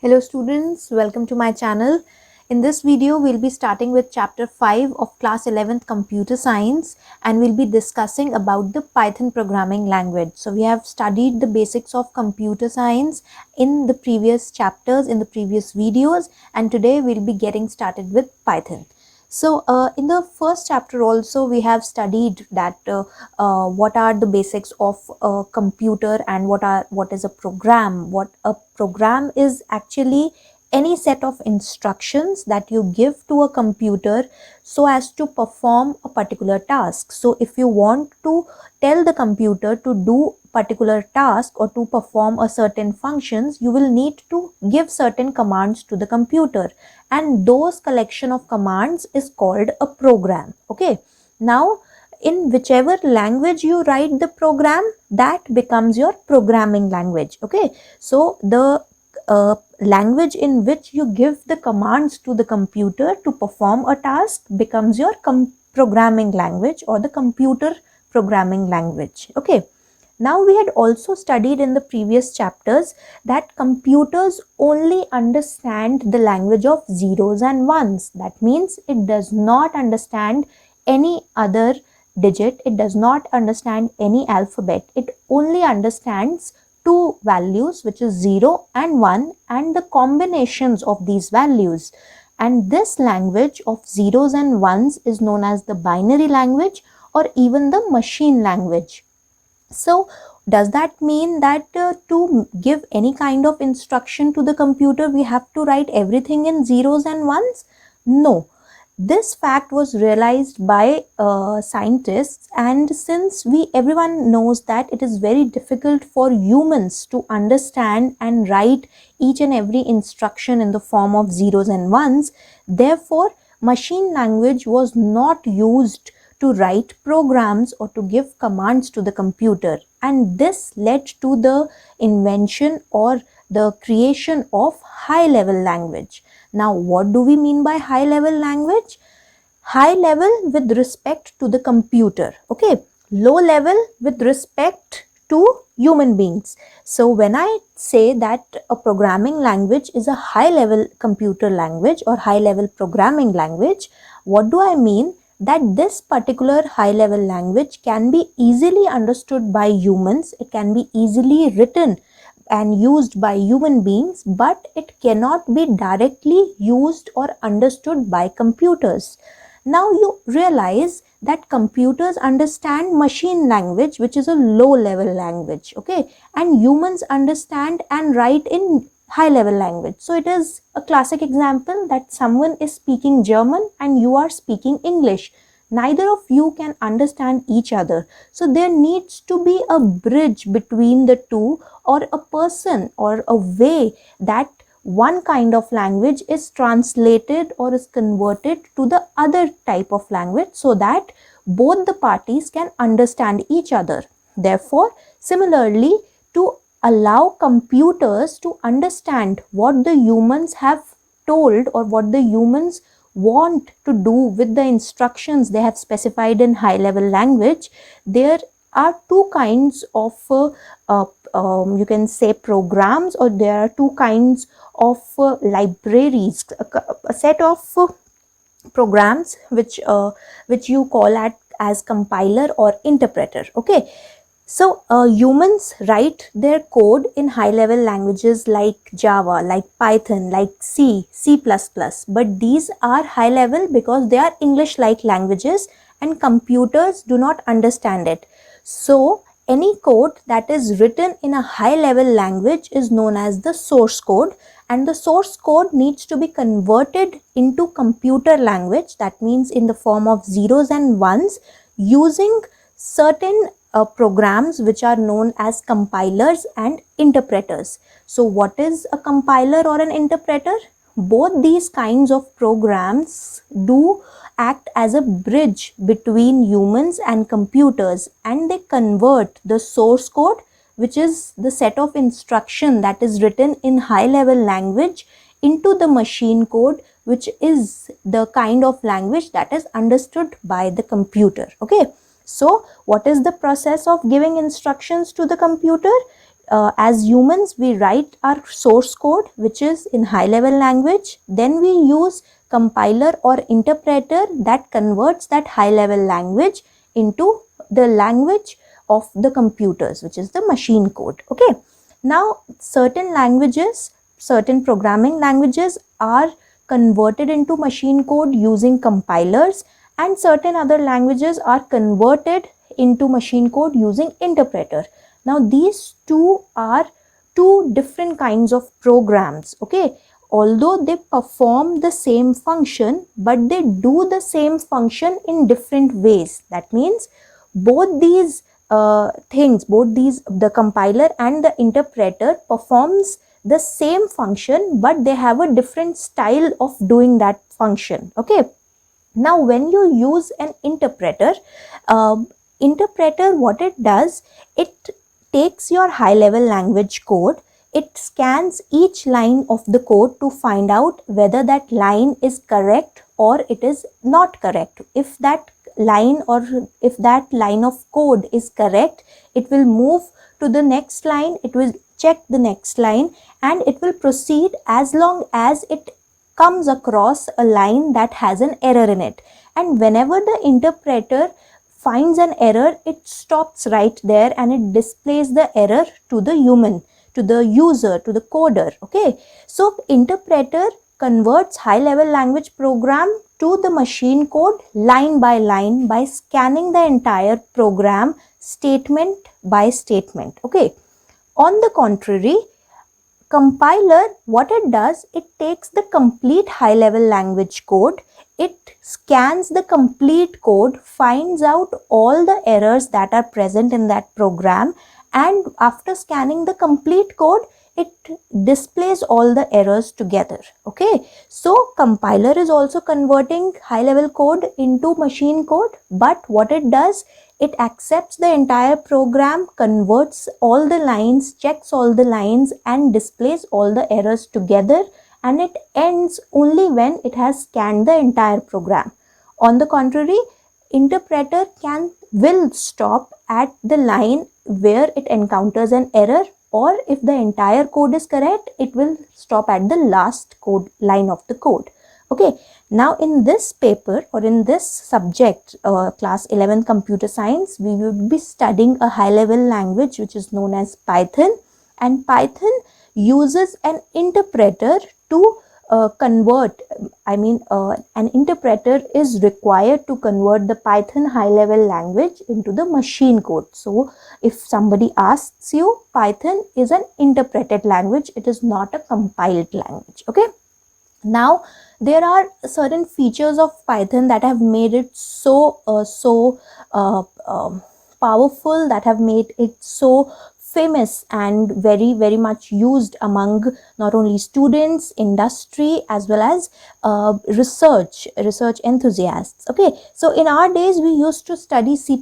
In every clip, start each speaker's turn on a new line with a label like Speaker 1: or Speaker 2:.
Speaker 1: Hello students, welcome to my channel. In this video, we'll be starting with chapter 5 of class 11th computer science, and we'll be discussing about the Python programming language. So we have studied the basics of computer science in the previous chapters, in the previous videos, and today we'll be getting started with Python. So in the first chapter also we have studied that what are the basics of a computer and what is a program. What a program is actually any set of instructions that you give to a computer so as to perform a particular task. So if you want to tell the computer to do particular task or to perform a certain functions, you will need to give certain commands to the computer, and those collection of commands is called a program. Okay, now in whichever language you write the program, that becomes your programming language. Okay, so the language in which you give the commands to the computer to perform a task becomes your programming language or the computer programming language. Okay, now we had also studied in the previous chapters that computers only understand the language of zeros and ones. That means it does not understand any other digit, it does not understand any alphabet. It only understands two values, which is 0 and 1, and the combinations of these values. And this language of zeros and ones is known as the binary language or even the machine language. So does that mean that to give any kind of instruction to the computer, we have to write everything in zeros and ones? No. This fact was realized by scientists, and since everyone knows that it is very difficult for humans to understand and write each and every instruction in the form of zeros and ones, therefore machine language was not used to write programs or to give commands to the computer, and this led to the invention or the creation of high level language. Now what do we mean by high level language? High level with respect to the computer, okay, low level with respect to human beings. So when I say that a programming language is a high level computer language or high level programming language, what do I mean? That this particular high level language can be easily understood by humans, it can be easily written and used by human beings, but it cannot be directly used or understood by computers. Now you realize that computers understand machine language, which is a low level language, okay, and humans understand and write in high level language. So it is a classic example that someone is speaking German and you are speaking English. Neither of you can understand each other. So there needs to be a bridge between the two, or a person or a way that one kind of language is translated or is converted to the other type of language so that both the parties can understand each other. Therefore, similarly, to allow computers to understand what the humans have told or what the humans want to do with the instructions they have specified in high level language, there are two kinds of you can say programs, or there are two kinds of libraries, a set of programs which you call as compiler or interpreter. Okay, so humans write their code in high level languages like Java, like Python, like C, C++, but these are high level because they are English like languages and computers do not understand it. So any code that is written in a high level language is known as the source code, and the source code needs to be converted into computer language, that means in the form of zeros and ones, using certain programs which are known as compilers and interpreters. So what is a compiler or an interpreter? Both these kinds of programs do act as a bridge between humans and computers, and they convert the source code, which is the set of instruction that is written in high level language, into the machine code, which is the kind of language that is understood by the computer. Okay, so what is the process of giving instructions to the computer? as humans, we write our source code, which is in high level language. Then we use compiler or interpreter that converts that high level language into the language of the computers, which is the machine code. Okay. Now, certain languages, certain programming languages are converted into machine code using compilers, and certain other languages are converted into machine code using interpreter. Now, these two are two different kinds of programs. Okay, although they perform the same function, but they do the same function in different ways. That means both these the compiler and the interpreter performs the same function, but they have a different style of doing that function. Okay. Now, when you use an interpreter, what it does, it takes your high level language code, it scans each line of the code to find out whether that line is correct or it is not correct. If that line of code is correct, it will move to the next line, it will check the next line, and it will proceed as long as it comes across a line that has an error in it. And whenever the interpreter finds an error, it stops right there and it displays the error to the human, to the user, to the coder. Okay, so interpreter converts high level language program to the machine code line by line by scanning the entire program statement by statement. Okay, on the contrary, compiler, what it does, it takes the complete high level language code, it scans the complete code, finds out all the errors that are present in that program, and after scanning the complete code, it displays all the errors together. Okay, so compiler is also converting high level code into machine code, but what it does, it accepts the entire program, converts all the lines, checks all the lines, and displays all the errors together, and it ends only when it has scanned the entire program. On the contrary, interpreter will stop at the line where it encounters an error, or if the entire code is correct, it will stop at the last line of the code. Okay, now in this paper or in this subject, class 11 computer science, we will be studying a high level language which is known as Python, and Python uses an interpreter to convert, an interpreter is required to convert the Python high level language into the machine code. So if somebody asks you, Python is an interpreted language, it is not a compiled language. Okay. Now, there are certain features of Python that have made it so powerful, that have made it so famous and very much used among not only students, industry, as well as research enthusiasts. Okay, so in our days we used to study C++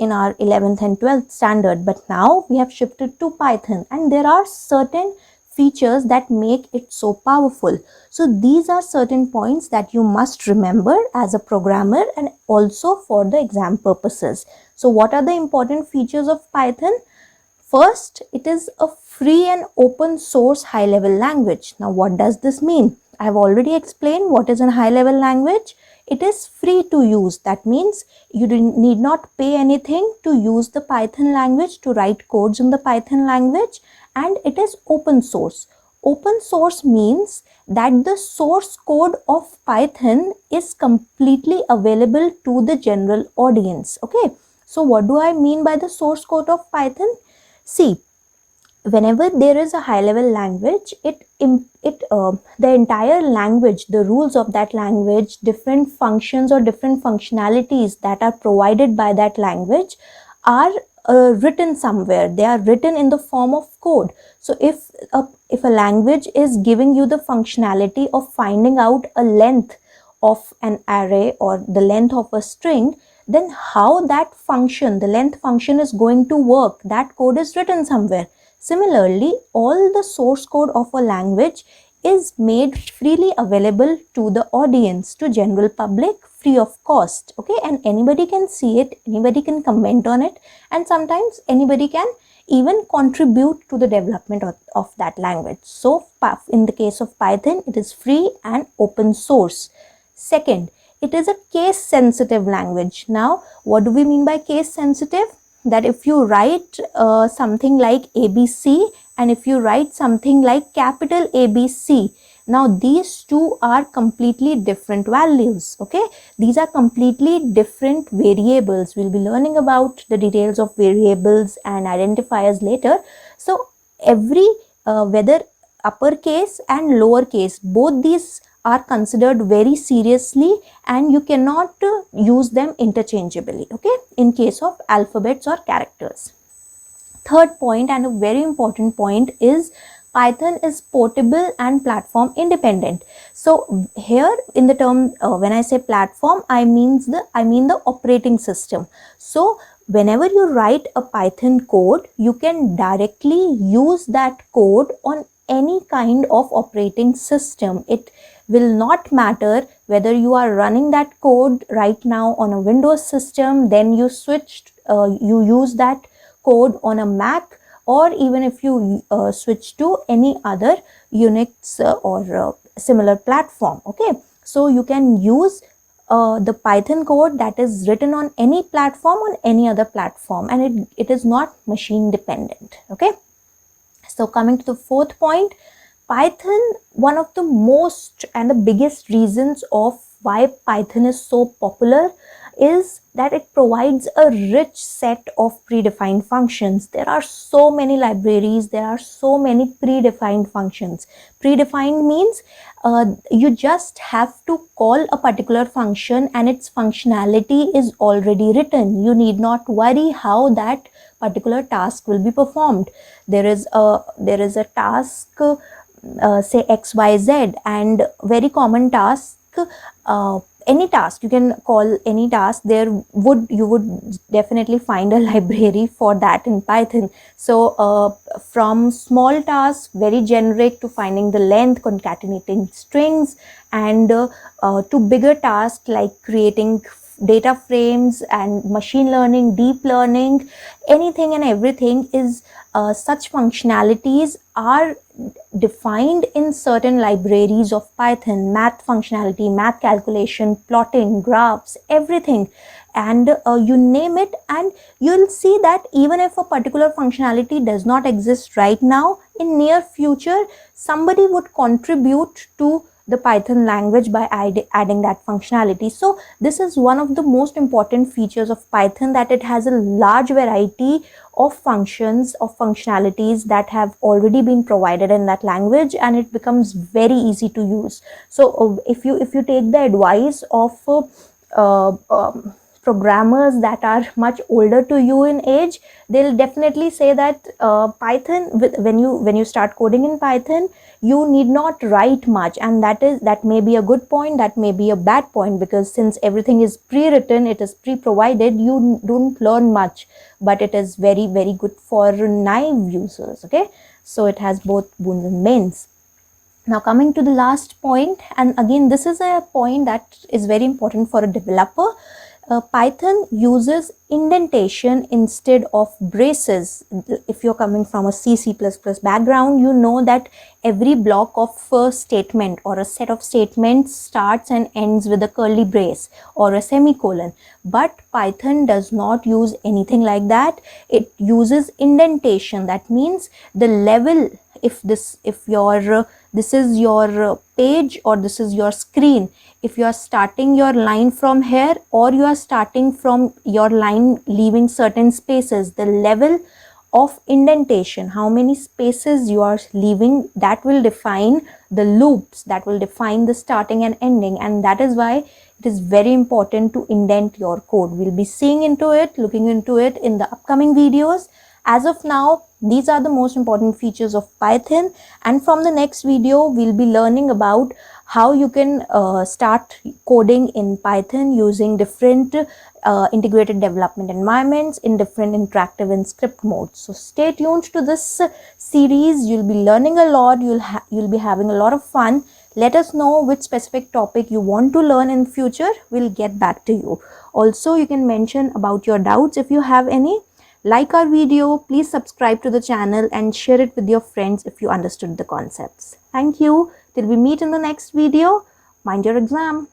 Speaker 1: in our 11th and 12th standard, but now we have shifted to Python, and there are certain features that make it so powerful. So these are certain points that you must remember as a programmer and also for the exam purposes. So what are the important features of Python? First, it is a free and open source high level language. Now, what does this mean? I have already explained what is a high level language. It is free to use. That means you need not pay anything to use the Python language, to write codes in the Python language, and it is open source. Open source means that the source code of Python is completely available to the general audience. Okay, so what do I mean by the source code of Python? See, whenever there is a high level language, the entire language, the rules of that language, different functions or different functionalities that are provided by that language are written somewhere. They are written in the form of code. So if a language is giving you the functionality of finding out a length of an array or the length of a string, then how that function, the length function, is going to work, that code is written somewhere. Similarly, all the source code of a language is made freely available to the audience, to general public, free of cost. Okay, and anybody can see it, anybody can comment on it, and sometimes anybody can even contribute to the development of that language. So in the case of Python, it is free and open source. Second, it is a case sensitive language. Now, what do we mean by case sensitive? That if you write something like ABC and if you write something like capital ABC, now these two are completely different values. Okay, these are completely different variables. We'll be learning about the details of variables and identifiers later. So every whether uppercase and lowercase, both these are considered very seriously and you cannot use them interchangeably, okay, in case of alphabets or characters. Third point, and a very important point, is Python is portable and platform independent. So here in the term, when I say platform, I mean the operating system. So whenever you write a Python code, you can directly use that code on any kind of operating system. It will not matter whether you are running that code right now on a Windows system, then you use that code on a Mac, or even if you switch to any other Unix or similar platform. Okay, so you can use the Python code that is written on any platform, on any other platform, and it is not machine dependent. Okay, so coming to the fourth point, Python, one of the most and the biggest reasons of why Python is so popular is that it provides a rich set of predefined functions. There are so many libraries, there are so many predefined functions. Predefined means you just have to call a particular function and its functionality is already written. You need not worry how that particular task will be performed. There is a task, say XYZ, and very common task, any task, you can call any task, you would definitely find a library for that in Python. So from small tasks, very generic, to finding the length, concatenating strings, and to bigger tasks like creating data frames and machine learning, deep learning, anything and everything is such functionalities are defined in certain libraries of Python. Math functionality, math calculation, plotting, graphs, everything, and you name it, and you'll see that even if a particular functionality does not exist right now, in near future somebody would contribute to the Python language by adding that functionality. So this is one of the most important features of Python, that it has a large variety of functions, of functionalities that have already been provided in that language, and it becomes very easy to use. So if you take the advice of programmers that are much older to you in age, they'll definitely say that Python, when you start coding in Python, you need not write much, and that may be a good point, that may be a bad point, because since everything is pre-written, it is pre-provided, you don't learn much, but it is very, very good for naive users. Okay, so it has both boons and banes. Now coming to the last point, and again this is a point that is very important for a developer. Python uses indentation instead of braces. If you're coming from a C++ background, you know that every block of a statement or a set of statements starts and ends with a curly brace or a semicolon. But Python does not use anything like that. It uses indentation. That means the level, if this is your page or this is your screen, if you are starting your line from here or you are starting from your line leaving certain spaces, the level of indentation, how many spaces you are leaving, that will define the loops, that will define the starting and ending, and that is why it is very important to indent your code. We'll be looking into it in the upcoming videos. As of now, these are the most important features of Python, and from the next video we'll be learning about how you can start coding in Python using different integrated development environments in different interactive and script modes. So stay tuned to this series. You'll be learning a lot, you'll be having a lot of fun. Let us know which specific topic you want to learn in future. We'll get back to you. Also, you can mention about your doubts if you have any. Like our video, please subscribe to the channel and share it with your friends if you understood the concepts. Thank you. Till we meet in the next video, mind your exam.